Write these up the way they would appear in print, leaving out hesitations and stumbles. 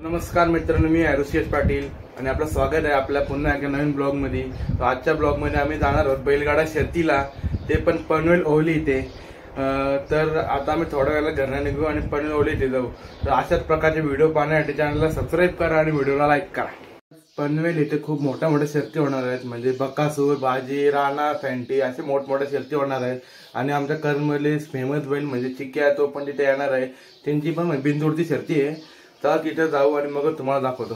नमस्कार मित्रांनो, मी ऋषिकेश पाटील आणि आपलं स्वागत आहे आपल्या पुन्हा एका नवीन ब्लॉग मध्ये। तर आजच्या ब्लॉग मध्ये आम्ही जाणार आहोत बैलगाडा शर्यतीला, ते पण पनवेल ओवली इथे। तर आता आम्ही थोड्या वेळाला घरनं निघू आणि पनवेल ओवली इथे जाऊ। तर अशाच प्रकारचे व्हिडिओ पाहण्यासाठी चॅनलला सबस्क्राईब करा आणि व्हिडिओला लाईक करा। पनवेल इथे खूप मोठ्या मोठ्या शर्यती होणार आहेत, म्हणजे बकासूर, बाजी, राणा, फॅन्टी असे मोठमोठ्या शर्यती होणार आहेत। आणि आमच्या कर्मले फेमस बैल म्हणजे चिक्या तो पण तिथे येणार आहे, त्यांची पण बिनजोडची शर्यती आहे। तर तिथे जाऊ आणि मग तुम्हाला दाखवतो।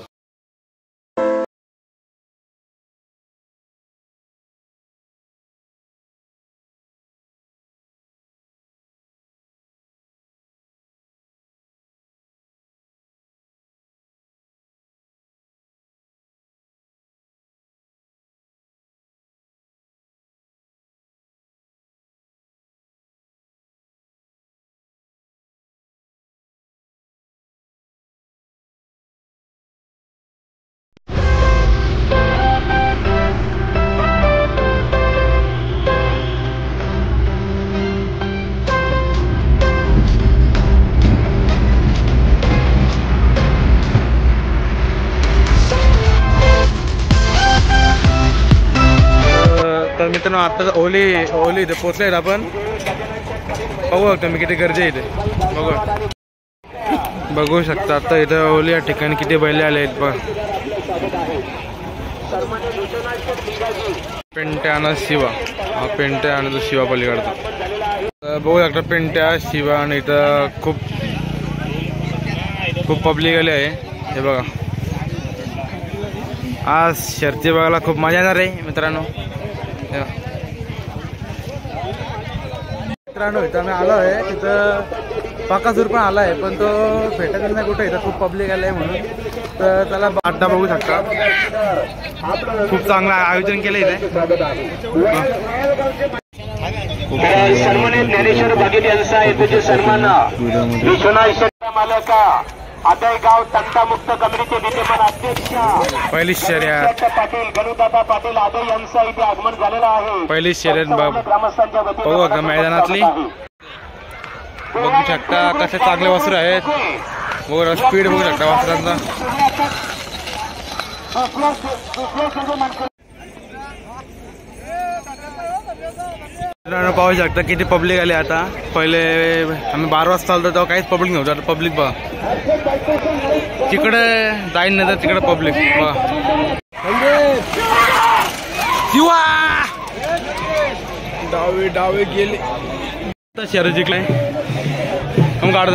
तर मित्रांनो, आता ओवली इथे पोहोचले आपण। बघू शकता मी किती गर्दी इथे बघू शकता। आता इथं ओवली या ठिकाणी किती बैल आले आहेत बघ। पेंट्या आणि शिवा, हा पेंट्या आणि तो शिवा पलीकडचा बघू शकता। पेंट्या, शिवा आणि इथं खूप पब्लिक आले आहे हे बघा। आज शर्यती बघायला खूप मजा येणार आहे मित्रांनो। इथं आम्ही आलो आहे, तिथं बकासूर पण आला आहे, पण तो भेटत नाही कुठे। इथं खूप पब्लिक आलं आहे म्हणून तर त्याला अड्डा बघू शकता। खूप चांगलं आयोजन केलं इथे। सन्मानित ज्ञानेश्वर बागेत यांचा येथील सन्मान विश्वनाथ मालका आदयगाव तंटामुक्त कमिटीचे विद्यमान अध्यक्ष पहिली शर्यत पाटील गणुदादा पाटील आदय यांचा इथे आगमन झालेलं आहे। पहिली शर्यत ग्रामस्थांच्या वतीने बघू का मैदानातली बघू शकता कसे चांगले वासर आहेत। बघू स्पीड बघू शकता वासरांचा। पाहू शकता किती पब्लिक आले आता। पहिले आम्ही 12 वाजता आलो तेव्हा काहीच पब्लिक नव्हतं, आता पब्लिक बघा तिकडे जाईन नाही तर तिकडे पब्लिक बघा। डावे गेले शहर जिंकलाय मग काढ।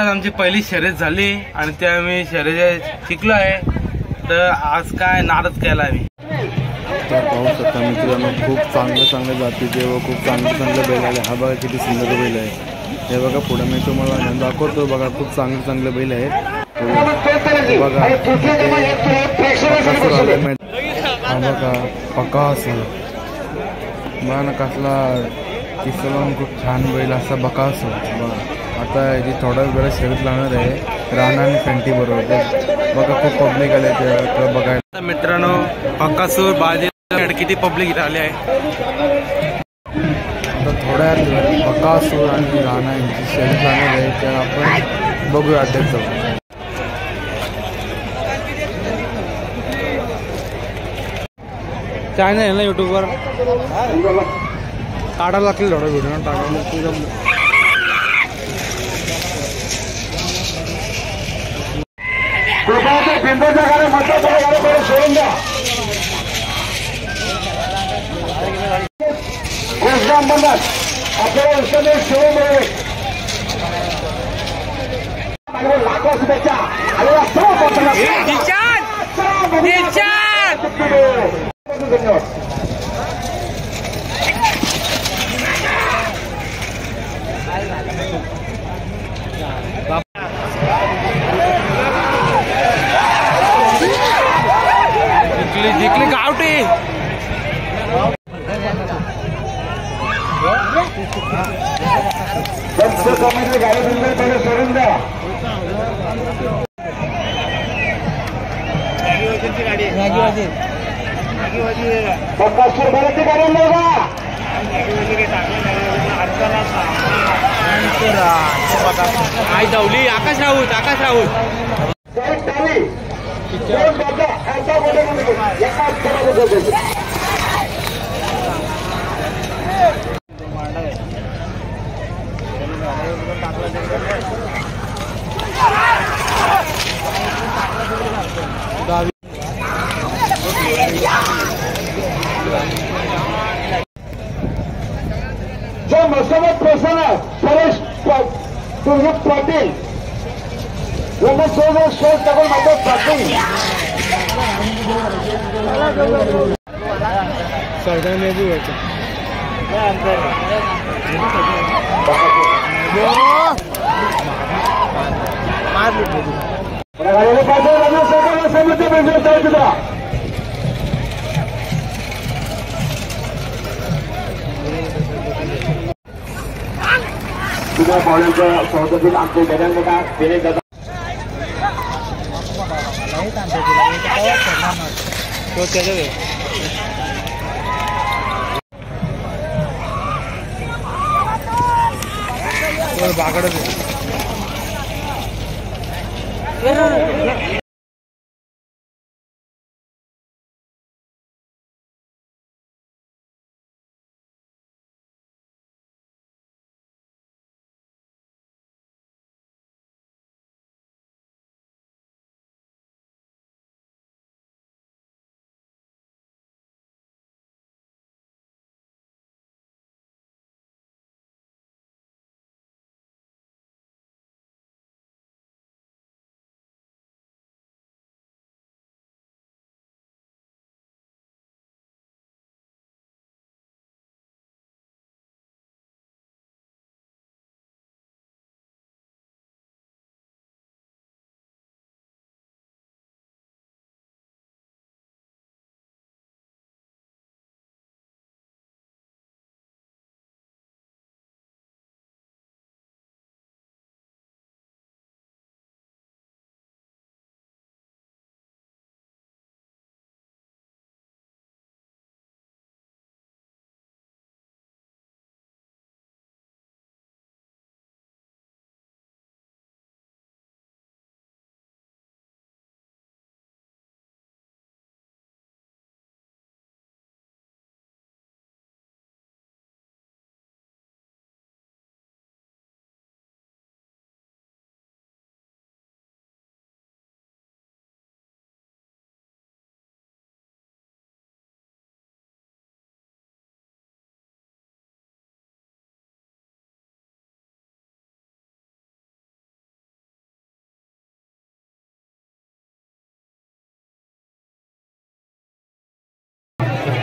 आमची पहिली शर्यत झाली आणि त्या आम्ही शर्यत शिकलो आहे। तर आज काय नादच केला आम्ही। तर पाहू शकता मित्रांनो, खूप चांगले जातीचे व खूप चांगले बैल आले। हा बघा किती सुंदर बैल आहे, हे बघा पुढे मी तुम्हाला दाखवतो। बघा खूप चांगले बैल आहेत बघा। हा बघा बकासूर बघा ना, कसला किसला खूप छान बैल असा बकासूर बघा। आता याची थोड्या वेळा शर्यत लागणार आहे राणा आणि फॅन्टी बरोबर बघा। खूप पब्लिक आले ते बघायला। मित्रांनो, बकासूर, बाजी किती पब्लिक आले आहे। आता थोड्या बकासूर आणि राणा यांची शर्यत लागणार आहे, तर आपण बघूया अध्यक्ष। चॅनल आहे ना यूट्यूबवर, काढायला लागतील थोडा व्हिडिओ टाकायला। सोडून द्या। आपल्याला सर्वांकडून लाखो शुभेच्छा. आलेल्या सर्व धन्यवाद. जिंकली गावठी गाडी बिंदू पहिले सोडून द्या. बकासूरभराची गाडी बघा. आई धावली. आकाश राऊत जो मसोबत प्रसन्न सुरेश सुरजित पाटील यांना शोध टाकून माझं पाटील सरदार में भी होता तुझ्या पाहुण्यांच्या सौदतील आमचे गजानका विनय दादा बागड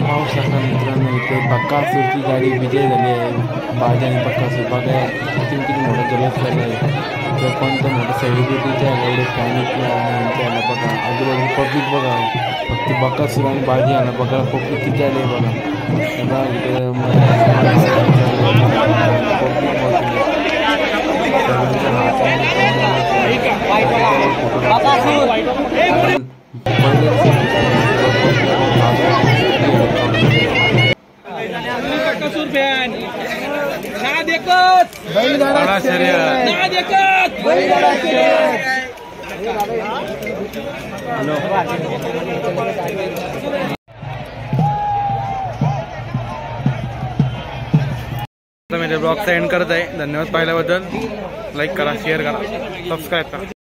पाहू शकता मित्रांनो, इथे बकासूरची गाडी विजय झाली आहे. बाजी आणि बकासूर बघा किती मोठं जल्लोष झालं आहे. तर कोणतं मोठं सेलिब्रिटीच्या एवढे फॅन यांच्या आला बघा. आजूबाजू पब्लिक बघा, फक्त बकासूर आणि बाजी आला बघा. पब्लिक किती आले बघा. मेरे ब्लॉग एंड करत आहे. धन्यवाद पाहिल्याबद्दल. लाईक करा, शेअर करा, सबस्क्राईब करा.